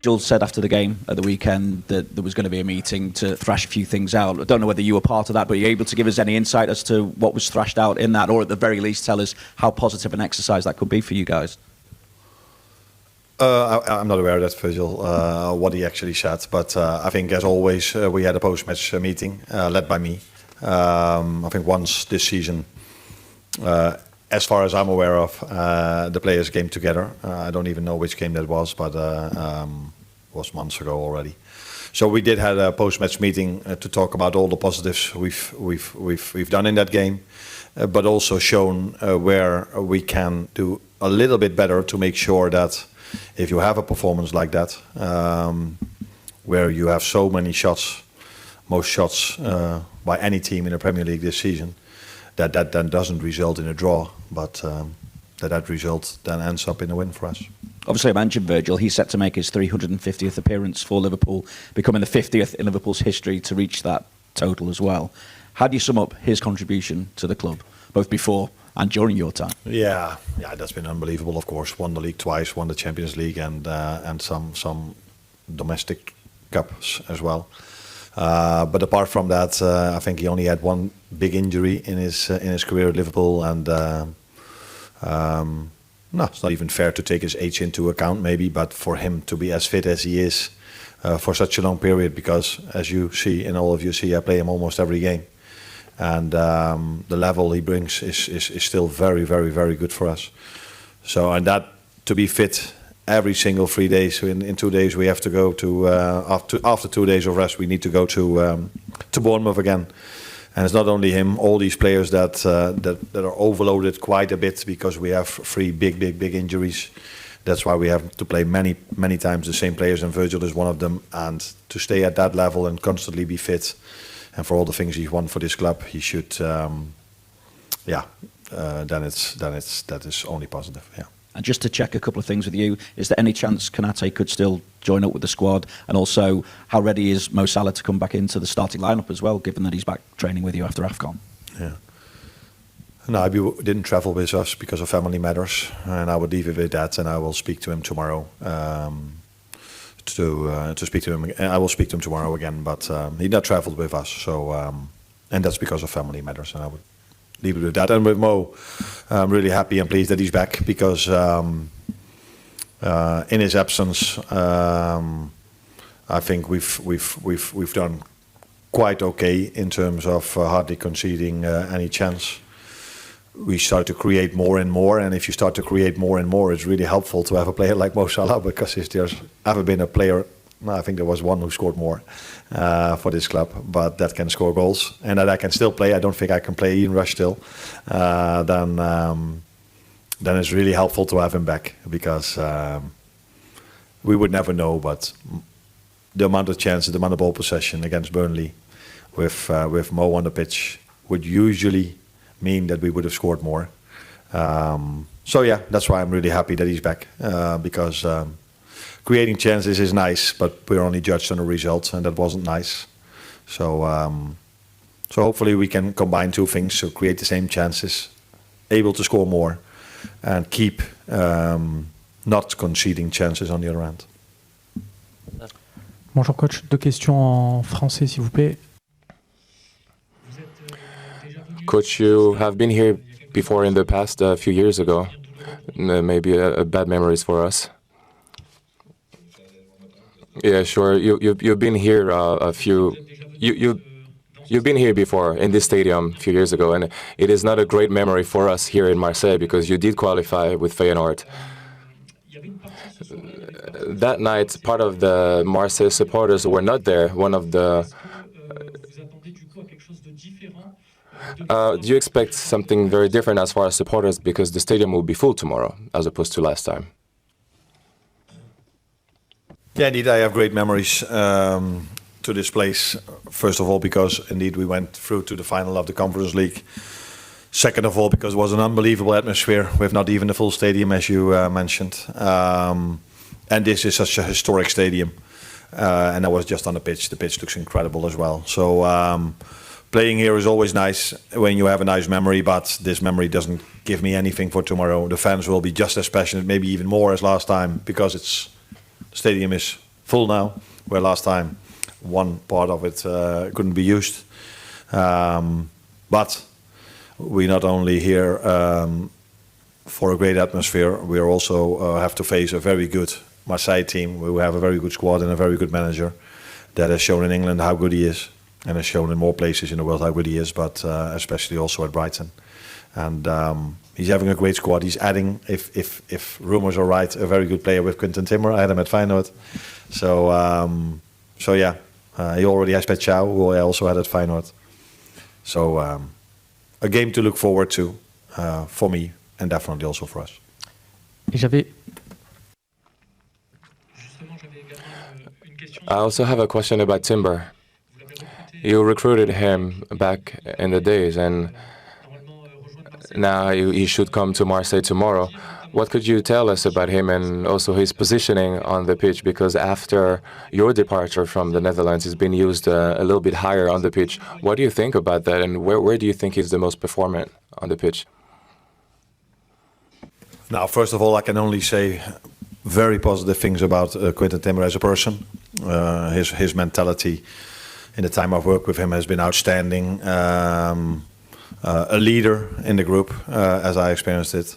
Jules said after the game at the weekend that there was going to be a meeting to thrash a few things out. I don't know whether you were part of that, but are you able to give us any insight as to what was thrashed out in that, or at the very least tell us how positive an exercise that could be for you guys? I'm not aware of that, Virgil, what he actually said, but I think, as always, we had a post-match meeting led by me. I think once this season, as far as I'm aware of, the players came together. I don't even know which game that was, but it was months ago already. So we did have a post-match meeting to talk about all the positives we've done in that game, but also shown where we can do a little bit better to make sure that if you have a performance like that, where you have so many shots, most shots by any team in the Premier League this season, that then doesn't result in a draw, but that result then ends up in a win for us. Obviously, I mentioned Virgil. He's set to make his 350th appearance for Liverpool, becoming the 50th in Liverpool's history to reach that total as well. How do you sum up his contribution to the club, both before and during your time? Yeah, that's been unbelievable. Of course, won the league twice, won the Champions League, and some domestic cups as well. But apart from that, I think he only had one big injury in his career at Liverpool, and no, it's not even fair to take his age into account, maybe. But for him to be as fit as he is for such a long period, because as you see, and all of you see, I play him almost every game. And the level he brings is still very, very, very good for us. So, and that to be fit every single 3 days. In 2 days we have to go to after 2 days of rest we need to go to Bournemouth again. And it's not only him; all these players that are overloaded quite a bit because we have 3 big injuries. That's why we have to play many times the same players, and Virgil is one of them. And to stay at that level and constantly be fit. And for all the things he's won for this club, he should, that is only positive. Yeah. And just to check a couple of things with you, is there any chance Konate could still join up with the squad? And also, how ready is Mo Salah to come back into the starting lineup as well, given that he's back training with you after AFCON? Yeah. No, he didn't travel with us because of family matters, and I would leave it with that. And I will speak to him tomorrow. To speak to him, I will speak to him tomorrow again. But he not travelled with us, so and that's because of family matters. And I would leave it with that. And with Mo, I'm really happy and pleased that he's back, because in his absence, I think we've done quite okay in terms of hardly conceding any chance. We start to create more and more, and if you start to create more and more, it's really helpful to have a player like Mo Salah, because if there's ever been a player, I think there was one who scored more for this club, but that can score goals and that I can still play. I don't think I can play Ian Rush still. Then it's really helpful to have him back, because we would never know, but the amount of chances, the amount of ball possession against Burnley with Mo on the pitch would usually mean that we would have scored more. So yeah, that's why I'm really happy that he's back, because creating chances is nice, but we're only judged on the results, and that wasn't nice. So hopefully we can combine two things: so create the same chances, able to score more, and keep not conceding chances on the other end. Bonjour coach, 2 questions en français s'il vous plaît. Coach, you have been here before in the past, a few years ago. Maybe a bad memories for us. Yeah, sure. You've been here you've been here before in this stadium a few years ago, and it is not a great memory for us here in Marseille, because you did qualify with Feyenoord. That night, part of the Marseille supporters were not there. One of the do you expect something very different as far as supporters, because the stadium will be full tomorrow as opposed to last time? Yeah, indeed, I have great memories to this place. First of all, because indeed we went through to the final of the Conference League. Second of all, because it was an unbelievable atmosphere with not even a full stadium, as you mentioned. And this is such a historic stadium. And I was just on the pitch. The pitch looks incredible as well. So playing here is always nice when you have a nice memory, but this memory doesn't give me anything for tomorrow. The fans will be just as passionate, maybe even more as last time, because the stadium is full now, where last time one part of it couldn't be used. But we not only here for a great atmosphere, we are also have to face a very good Marseille team. We have a very good squad and a very good manager that has shown in England how good he is, and has shown in more places in the world how good he is, but especially also at Brighton. And he's having a great squad. He's adding, if rumors are right, a very good player with Quinten Timber. I had him at Feyenoord. So yeah, he already has Pet Chow, who I also had at Feyenoord. So a game to look forward to for me, and definitely also for us. Et j'avais I also have a question about Timber. You recruited him back in the days, and now he should come to Marseille tomorrow. What could you tell us about him and also his positioning on the pitch? Because after your departure from the Netherlands, he's been used a little bit higher on the pitch. What do you think about that, and where do you think he's the most performant on the pitch? Now, first of all, I can only say very positive things about Quinten Timber as a person. His mentality in the time I've worked with him has been outstanding. A leader in the group, as I experienced it.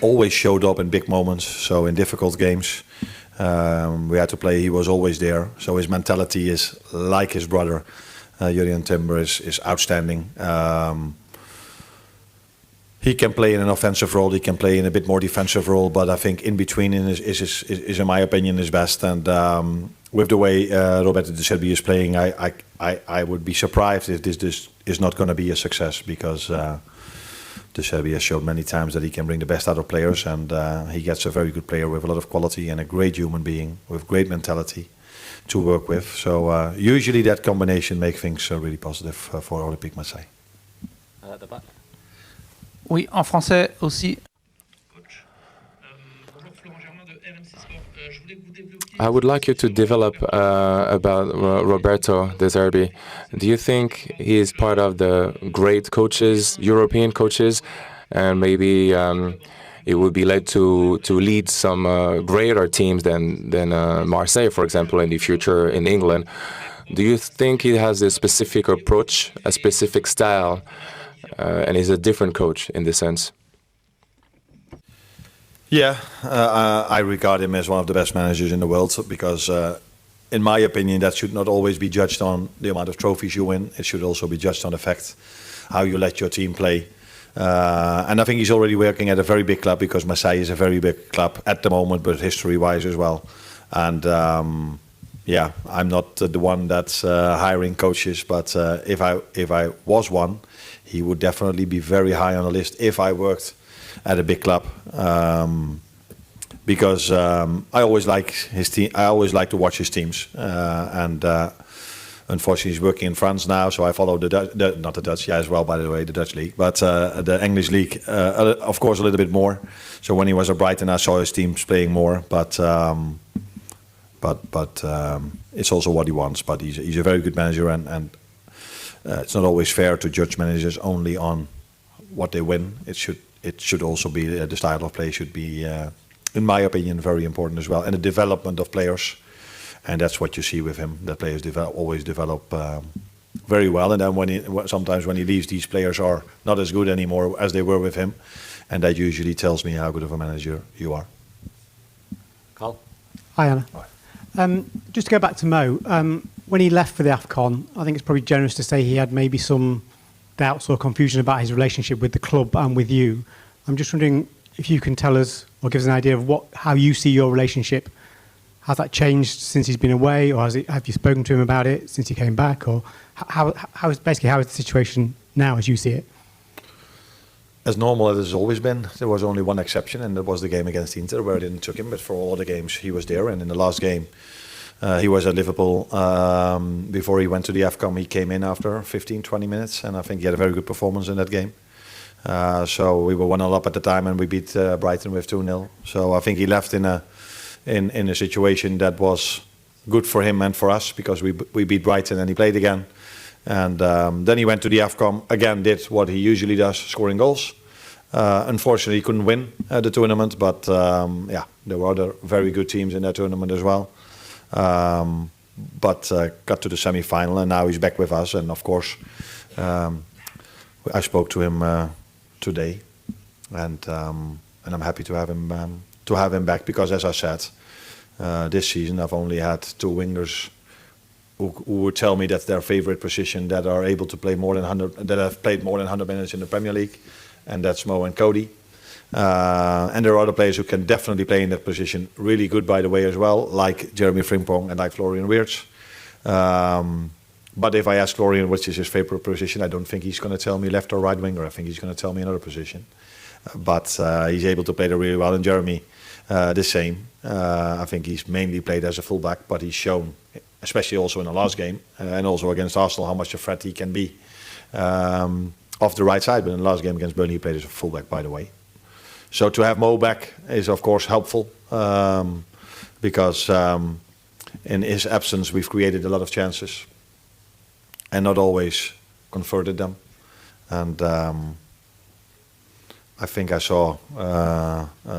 Always showed up in big moments, so in difficult games we had to play, he was always there. So his mentality is like his brother, Jurrien Timber, is outstanding. He can play in an offensive role, he can play in a bit more defensive role, but I think in between is in my opinion, his best. And with the way Roberto De Zerbi is playing, I would be surprised if this is not going to be a success, because De Zerbi has shown many times that he can bring the best out of players, and he gets a very good player with a lot of quality and a great human being with great mentality to work with. So usually that combination makes things really positive for Olympique Marseille. At the back. Oui, en français aussi. I would like you to develop about Roberto De Zerbi. Do you think he is part of the great coaches, European coaches, and maybe it would be led to lead some greater teams than Marseille, for example, in the future in England? Do you think he has a specific approach, a specific style, and is a different coach in this sense? Yeah, I regard him as one of the best managers in the world, because in my opinion that should not always be judged on the amount of trophies you win. It should also be judged on the fact how you let your team play. And I think he's already working at a very big club, because Marseille is a very big club at the moment, but history-wise as well. And yeah, I'm not the one that's hiring coaches, but if I was one, he would definitely be very high on the list if I worked at a big club, because I always like his team. I always like to watch his teams, and unfortunately he's working in France now, so I follow not the Dutch, as well, by the way, the Dutch league, but the English league, of course, a little bit more. So when he was at Brighton, I saw his teams playing more, but it's also what he wants. But he's a very good manager, and it's not always fair to judge managers only on what they win. It should also be the style of play should be, in my opinion, very important as well, and the development of players. And that's what you see with him. That players always develop very well. And then sometimes when he leaves, these players are not as good anymore as they were with him, and that usually tells me how good of a manager you are. Carl? Hi, Anna. Hi. Just to go back to Mo, when he left for the AFCON, I think it's probably generous to say he had maybe some doubts or confusion about his relationship with the club and with you. I'm just wondering if you can tell us or give us an idea of how you see your relationship. Has that changed since he's been away, or have you spoken to him about it since he came back, or how is the situation now as you see it? As normal as it has always been. There was only one exception, and that was the game against Inter, where I didn't took him. But for all other games, he was there. And in the last game, he was at Liverpool. Before he went to the AFCON, he came in after 15, 20 minutes, and I think he had a very good performance in that game. So we were 1-0 up at the time, and we beat Brighton with 2-0. So I think he left in a situation that was good for him and for us, because we beat Brighton and he played again. And then he went to the AFCON, again did what he usually does, scoring goals. Unfortunately, he couldn't win the tournament, but there were other very good teams in that tournament as well. But got to the semi-final, and now he's back with us. And of course, I spoke to him today, and I'm happy to have him back, because, as I said, this season I've only had two wingers who would tell me that's their favorite position, that are able to play more than 100, that have played more than 100 minutes in the Premier League, and that's Mo and Cody. And there are other players who can definitely play in that position really good, by the way, as well, like Jeremy Frimpong and like Florian Wirtz. But if I ask Florian which is his favorite position, I don't think he's going to tell me left or right winger. I think he's going to tell me another position. But he's able to play there really well. And Jeremy, the same. I think he's mainly played as a fullback, but he's shown, especially also in the last game and also against Arsenal, how much a threat he can be off the right side. But in the last game against Burnley, he played as a fullback, by the way. So to have Mo back is, of course, helpful, because in his absence we've created a lot of chances and not always converted them. And I think I saw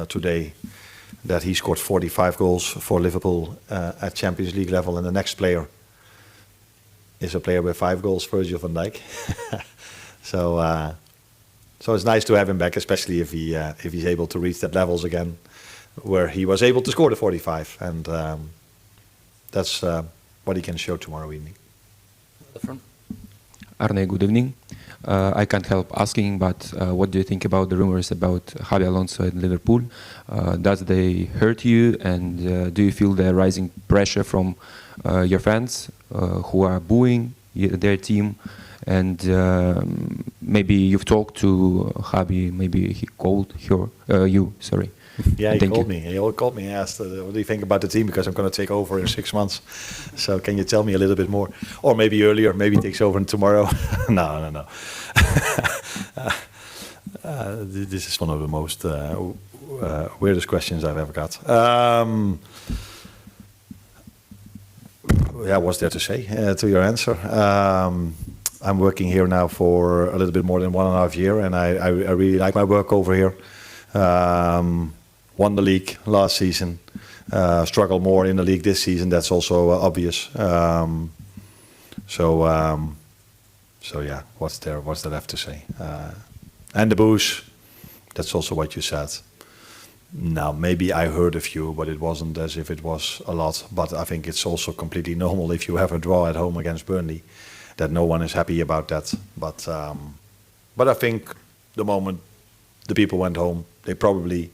today that he scored 45 goals for Liverpool at Champions League level, and the next player is a player with 5 goals, Virgil van Dijk. So it's nice to have him back, especially if he's able to reach that levels again, where he was able to score the 45, and that's what he can show tomorrow evening. The front. Arne, good evening. I can't help asking, but what do you think about the rumors about Xabi Alonso at Liverpool? Does they hurt you, and do you feel the rising pressure from your fans who are booing their team? And maybe you've talked to Xabi, maybe he called you, sorry. Yeah, he called me. He called me and asked, what do you think about the team? Because I'm going to take over in 6 months. So can you tell me a little bit more? Or maybe earlier, maybe he takes over tomorrow. No. This is one of the most weirdest questions I've ever got. What's there to say to your answer? I'm working here now for a little bit more than 1.5 years, and I really like my work over here. Won the league last season, struggled more in the league this season. That's also obvious. So yeah, what's there left to say? And the booze, that's also what you said. Now, maybe I heard a few, but it wasn't as if it was a lot. But I think it's also completely normal if you have a draw at home against Burnley, that no one is happy about that. But I think the moment the people went home, they probably,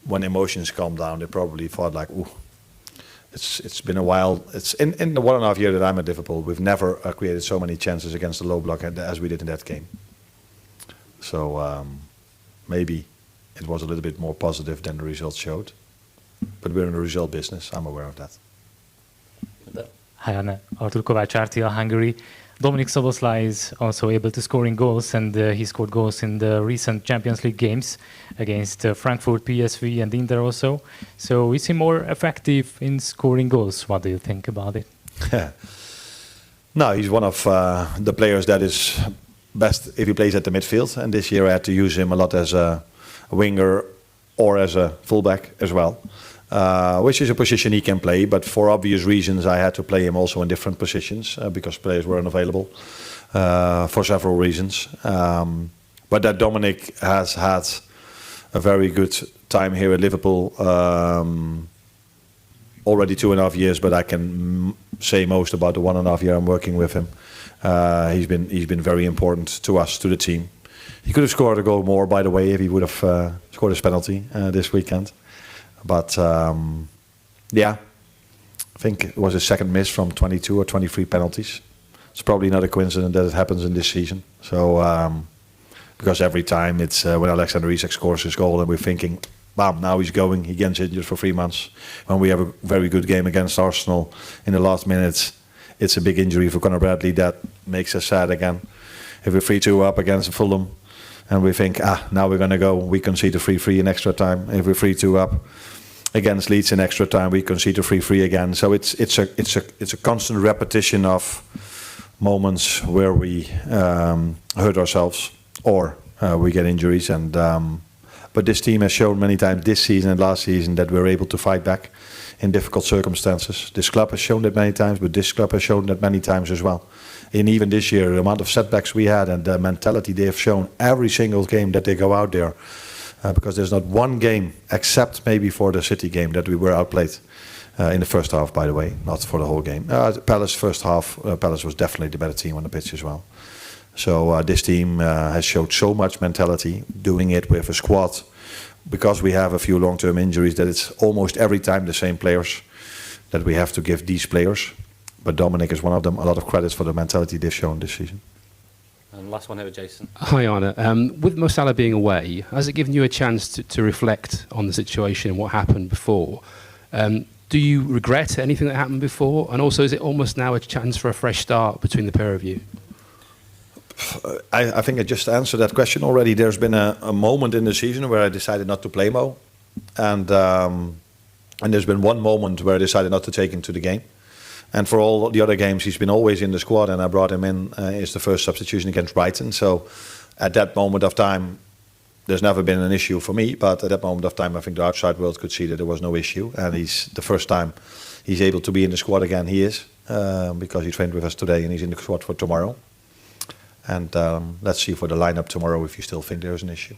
when emotions calmed down, they probably thought like, ooh, it's been a while. It's in the 1.5 years that I'm at Liverpool, we've never created so many chances against the low block as we did in that game. So maybe it was a little bit more positive than the results showed. But we're in the result business, I'm aware of that. Hi, Arne. Artur Kovács, RTL Hungary. Dominik Szoboszlai is also able to score in goals, and he scored goals in the recent Champions League games against Frankfurt, PSV, and Inter also. So is he more effective in scoring goals? What do you think about it? No, he's one of the players that is best if he plays at the midfield. And this year I had to use him a lot as a winger or as a fullback as well. Which is a position he can play, but for obvious reasons I had to play him also in different positions because players were unavailable for several reasons. But that Dominic has had a very good time here at Liverpool, already 2.5 years, but I can say most about the 1.5 year I'm working with him. He's been very important to us, to the team. He could have scored a goal more, by the way, if he would have scored his penalty this weekend. But yeah, I think it was his second miss from 22 or 23 penalties. It's probably not a coincidence that it happens in this season. So because every time it's when Alexander Isak scores his goal and we're thinking, bam, now he's going, he gets injured for 3 months. When we have a very good game against Arsenal in the last minutes, it's a big injury for Conor Bradley. That makes us sad again. If we're 3-2 up against Fulham and we think, now we're going to go, we concede a 3-3 in extra time. If we're 3-2 up against Leeds in extra time, we concede a 3-3 again. So it's a constant repetition of moments where we hurt ourselves or we get injuries, and but this team has shown many times this season and last season that we're able to fight back in difficult circumstances. This club has shown that many times, but this club has shown that many times as well. And even this year, the amount of setbacks we had and the mentality they have shown every single game that they go out there, because there's not one game, except maybe for the City game, that we were outplayed in the first half, by the way, not for the whole game. Palace first half, Palace was definitely the better team on the pitch as well. So this team has showed so much mentality, doing it with a squad, because we have a few long-term injuries, that it's almost every time the same players that we have to give these players. But Dominic is one of them. A lot of credits for the mentality they've shown this season. And last one over, Jason. Hi, Arne. With Mo Salah being away, has it given you a chance to reflect on the situation and what happened before? Do you regret anything that happened before? And also, is it almost now a chance for a fresh start between the pair of you? I think I just answered that question already. There's been a moment in the season where I decided not to play Mo. And there's been one moment where I decided not to take him to the game. And for all the other games, he's been always in the squad, and I brought him in as the first substitution against Brighton. So at that moment of time, there's never been an issue for me. But at that moment of time, I think the outside world could see that there was no issue. And he's the first time he's able to be in the squad again. He is, because he trained with us today, and he's in the squad for tomorrow. And let's see for the lineup tomorrow if you still think there's an issue.